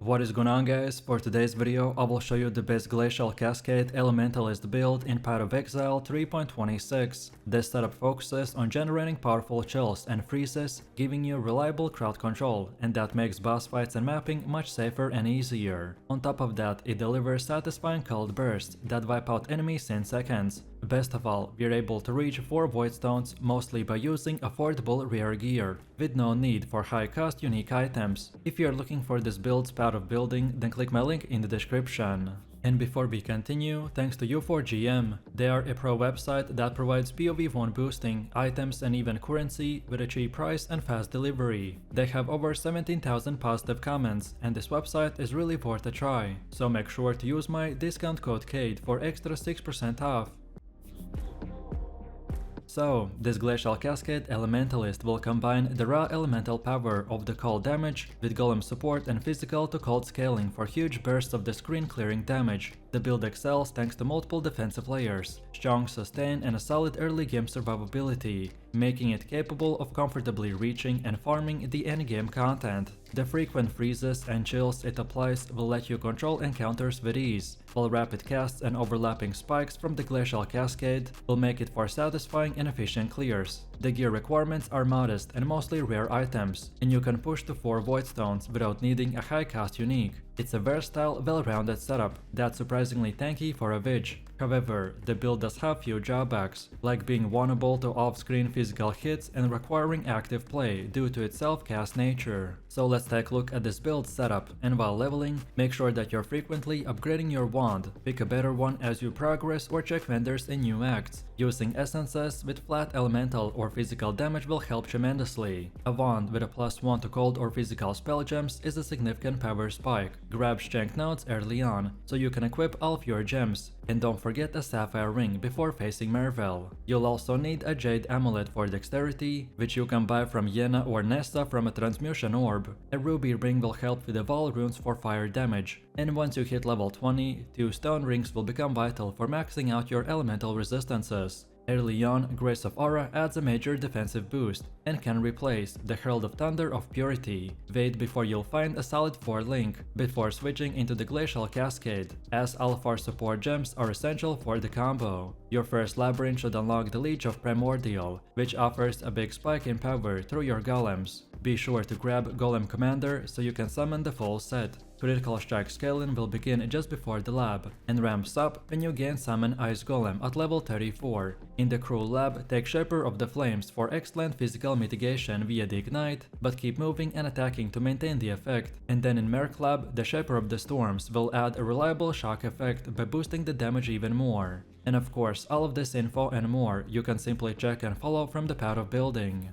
What is going on, guys? For today's video I will show you the best Glacial Cascade Elementalist build in Path of Exile 3.26. This setup focuses on generating powerful chills and freezes, giving you reliable crowd control, and that makes boss fights and mapping much safer and easier. On top of that, it delivers satisfying cold bursts that wipe out enemies in seconds. Best of all, we're able to reach 4 voidstones mostly by using affordable rare gear, with no need for high-cost unique items. If you're looking for this build's path of building, then click my link in the description. And before we continue, thanks to U4GM, they are a pro website that provides PoE 1 boosting, items and even currency with a cheap price and fast delivery. They have over 17,000 positive comments, and this website is really worth a try, so make sure to use my discount code KADE for extra 6% off. So, this Glacial Cascade Elementalist will combine the raw elemental power of the cold damage with golem support and physical to cold scaling for huge bursts of the screen clearing damage. The build excels thanks to multiple defensive layers, strong sustain and a solid early game survivability, making it capable of comfortably reaching and farming the endgame content. The frequent freezes and chills it applies will let you control encounters with ease, while rapid casts and overlapping spikes from the Glacial Cascade will make it for satisfying and efficient clears. The gear requirements are modest and mostly rare items, and you can push to 4 voidstones without needing a high cost unique. It's a versatile, well-rounded setup that's surprisingly tanky for a witch. However, the build does have few drawbacks, like being vulnerable to off-screen physical hits and requiring active play due to its self-cast nature. So let's take a look at this build setup, and while leveling, make sure that you're frequently upgrading your wand. Pick a better one as you progress or check vendors in new acts. Using essences with flat elemental or physical damage will help tremendously. A wand with a +1 to cold or physical spell gems is a significant power spike. Grab strength nodes early on, so you can equip all of your gems. And don't forget a sapphire ring before facing Mervel. You'll also need a jade amulet for dexterity, which you can buy from Yena or Nesta from a transmutation orb. A ruby ring will help with the wall runes for fire damage. And once you hit level 20, 2 stone rings will become vital for maxing out your elemental resistances. Early on, Grace of Aura adds a major defensive boost and can replace the Herald of Thunder of Purity. Wait before you'll find a solid 4 link before switching into the Glacial Cascade, as Alphar support gems are essential for the combo. Your first labyrinth should unlock the Leech of Primordial, which offers a big spike in power through your golems. Be sure to grab Golem Commander so you can summon the full set. Critical strike scaling will begin just before the lab, and ramps up when you gain summon Ice Golem at level 34. In the Cruel Lab, take Shaper of the Flames for excellent physical mitigation via the Ignite, but keep moving and attacking to maintain the effect. And then in Merc Lab, the Shaper of the Storms will add a reliable shock effect by boosting the damage even more. And of course, all of this info and more you can simply check and follow from the path of building.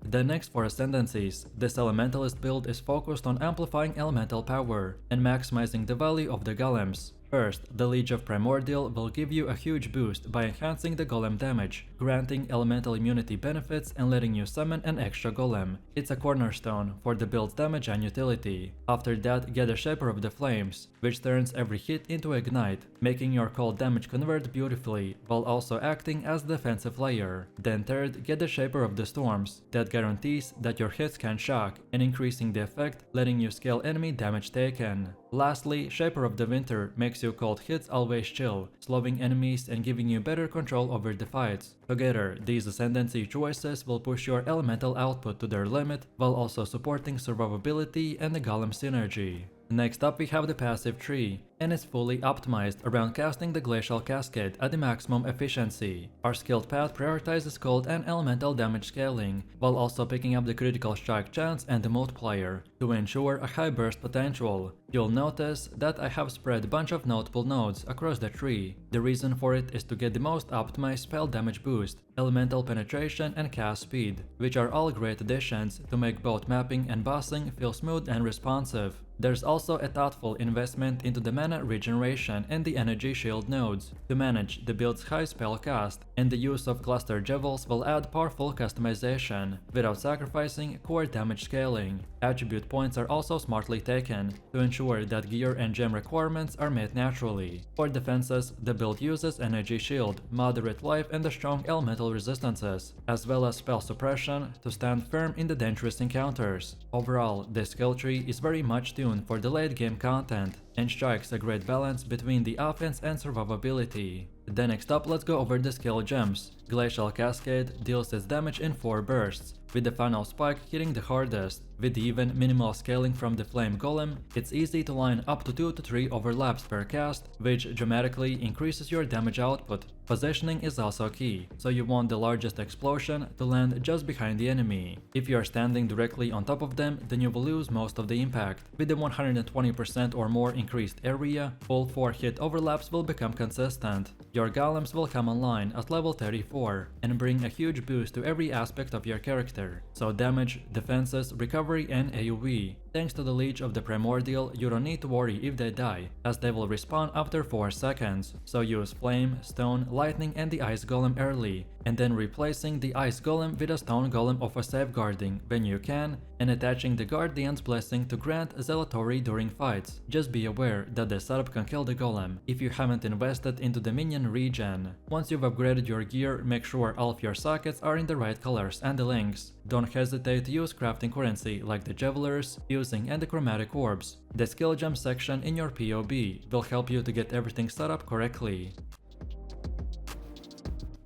Then next for Ascendancies, this Elementalist build is focused on amplifying elemental power and maximizing the value of the golems. First, the Leech of Primordial will give you a huge boost by enhancing the golem damage, granting elemental immunity benefits and letting you summon an extra golem. It's a cornerstone for the build's damage and utility. After that, get a Shaper of the Flames, which turns every hit into Ignite, making your cold damage convert beautifully, while also acting as a defensive layer. Then third, get the Shaper of the Storms, that guarantees that your hits can shock, and increasing the effect, letting you scale enemy damage taken. Lastly, Shaper of the Winter makes your cold hits always chill, slowing enemies and giving you better control over the fights. Together, these Ascendancy choices will push your elemental output to their limit, while also supporting survivability and the golem synergy. Next up we have the passive tree, and it's fully optimized around casting the Glacial Cascade at the maximum efficiency. Our skilled path prioritizes cold and elemental damage scaling, while also picking up the critical strike chance and the multiplier to ensure a high burst potential. You'll notice that I have spread a bunch of notable nodes across the tree. The reason for it is to get the most optimized spell damage boost, elemental penetration and cast speed, which are all great additions to make both mapping and bossing feel smooth and responsive. There's also a thoughtful investment into the mana regeneration and the energy shield nodes to manage the build's high spell cast, and the use of cluster jewels will add powerful customization without sacrificing core damage scaling. Attribute points are also smartly taken to ensure that gear and gem requirements are met naturally. For defenses, the build uses energy shield, moderate life and the strong elemental resistances, as well as spell suppression to stand firm in the dangerous encounters. Overall, this skill tree is very much tuned for the late game content and strikes a great balance between the offense and survivability. Then next up, let's go over the skill gems. Glacial Cascade deals its damage in 4 bursts, with the final spike hitting the hardest. With even minimal scaling from the Flame Golem, it's easy to line up to 2 to 3 overlaps per cast, which dramatically increases your damage output. Positioning is also key, so you want the largest explosion to land just behind the enemy. If you are standing directly on top of them, then you will lose most of the impact. With the 120% or more increased area, full 4 hit overlaps will become consistent. Your golems will come online at level 34 and bring a huge boost to every aspect of your character. So damage, defenses, recovery and AoE. Thanks to the Leech of the Primordial, you don't need to worry if they die, as they will respawn after 4 seconds. So use Flame, Stone, Lightning and the Ice Golem early, and then replacing the Ice Golem with a Stone Golem of a safeguarding when you can, and attaching the Guardian's Blessing to grant Zealotry during fights. Just be aware that the setup can kill the Golem if you haven't invested into the minion regen. Once you've upgraded your gear, make sure all of your sockets are in the right colors and the links. Don't hesitate to use crafting currency like the Javelers, Fusing and the Chromatic Orbs. The skill gem section in your PoB will help you to get everything set up correctly.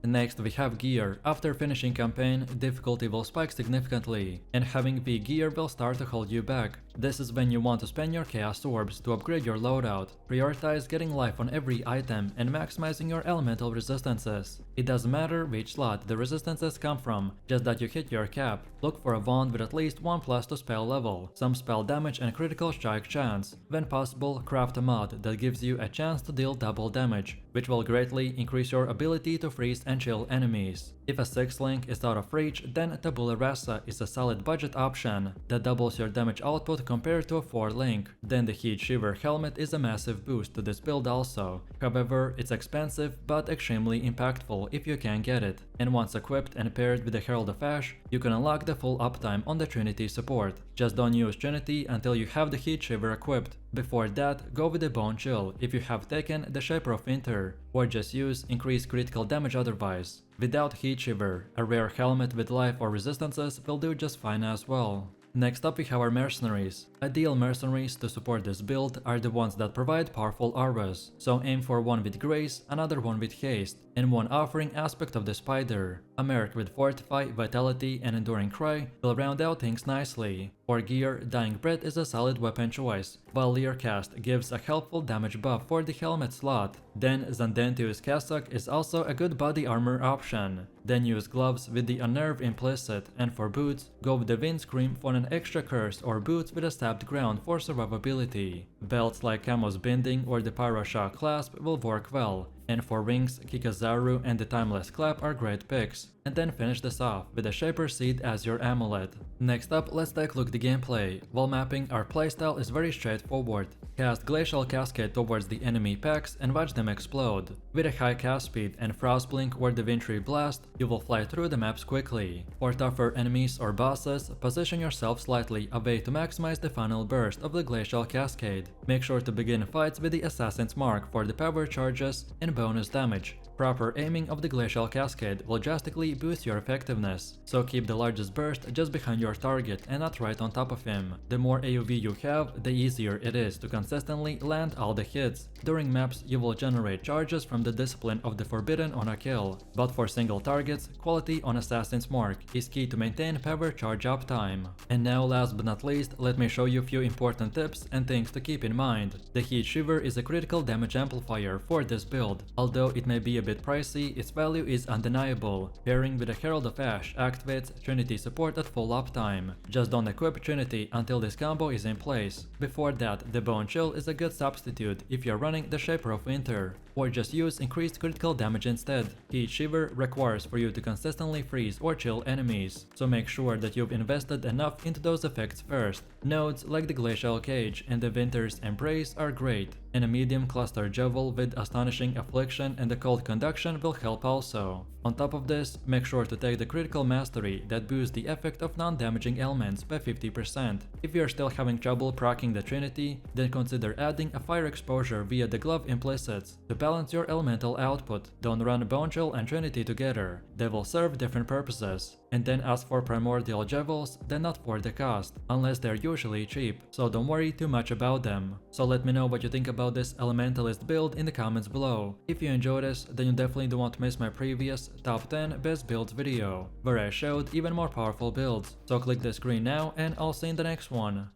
Next we have gear. After finishing campaign, difficulty will spike significantly, and having weak gear will start to hold you back. This is when you want to spend your chaos orbs to upgrade your loadout. Prioritize getting life on every item and maximizing your elemental resistances. It doesn't matter which slot the resistances come from, just that you hit your cap. Look for a wand with at least 1+ to spell level, some spell damage and critical strike chance. When possible, craft a mod that gives you a chance to deal double damage, which will greatly increase your ability to freeze and chill enemies. If a 6-link is out of reach, then Tabula Rasa is a solid budget option that doubles your damage output compared to a 4-link. Then the Heat Shiver helmet is a massive boost to this build also. However, it's expensive but extremely impactful if you can get it. And once equipped and paired with the Herald of Ash, you can unlock the full uptime on the Trinity support. Just don't use Trinity until you have the Heat Shiver equipped. Before that, go with the Bone Chill if you have taken the Shaper of Winter, or just use increased critical damage otherwise. Without Heat Shiver, a rare helmet with life or resistances will do just fine as well. Next up we have our Mercenaries. Ideal Mercenaries to support this build are the ones that provide powerful auras, so aim for one with Grace, another one with Haste, and one offering aspect of the Spider. A Merc with Fortify, Vitality and Enduring Cry will round out things nicely. For gear, Dying Breath is a solid weapon choice, while Leer Cast gives a helpful damage buff for the helmet slot. Then Zandentius Cassock is also a good body armor option. Then use gloves with the Unnerve implicit, and for boots, go with the Windscream for an extra curse or boots with a stabbed ground for survivability. Belts like Camo's Binding or the Pyroshock Clasp will work well. And for wings, Kikazaru and the Timeless Clap are great picks. And then finish this off with the Shaper Seed as your amulet. Next up, let's take a look at the gameplay. While mapping, our playstyle is very straightforward. Cast Glacial Cascade towards the enemy packs and watch them explode. With a high cast speed and Frostblink or the Wintry Blast, you will fly through the maps quickly. For tougher enemies or bosses, position yourself slightly away to maximize the final burst of the Glacial Cascade. Make sure to begin fights with the Assassin's Mark for the power charges and bonus damage. Proper aiming of the Glacial Cascade will drastically boost your effectiveness, so keep the largest burst just behind your target and not right on top of him. The more AoV you have, the easier it is to consistently land all the hits. During maps, you will generate charges from the Discipline of the Forbidden on a kill, but for single targets, quality on Assassin's Mark is key to maintain power charge uptime. And now, last but not least, let me show you a few important tips and things to keep in mind. The Heat Shiver is a critical damage amplifier for this build. Although it may be a bit pricey, its value is undeniable. Pairing with a Herald of Ash activates Trinity support at full uptime. Just don't equip Trinity until this combo is in place. Before that, the Bone Chill is a good substitute if you're running the Shaper of Winter, or just use increased critical damage instead. Heat Shiver requires for you to consistently freeze or chill enemies, so make sure that you've invested enough into those effects first. Nodes like the Glacial Cage and the Winter's Embrace are great. and a medium cluster Jewel with Astonishing Affliction and the Cold Conduction will help also. On top of this, make sure to take the Critical Mastery that boosts the effect of non-damaging elements by 50%. If you're still having trouble proccing the Trinity, then consider adding a Fire Exposure via the Glove Implicits to balance your elemental output. Don't run Bone Chill and Trinity together, they will serve different purposes. And then as for Primordial Jewels, they're not for the cost, unless they're usually cheap, so don't worry too much about them. So let me know what you think about this Elementalist build in the comments below. If you enjoyed this, then you definitely don't want to miss my previous top 10 best builds video, where I showed even more powerful builds. So click the screen now and I'll see you in the next one.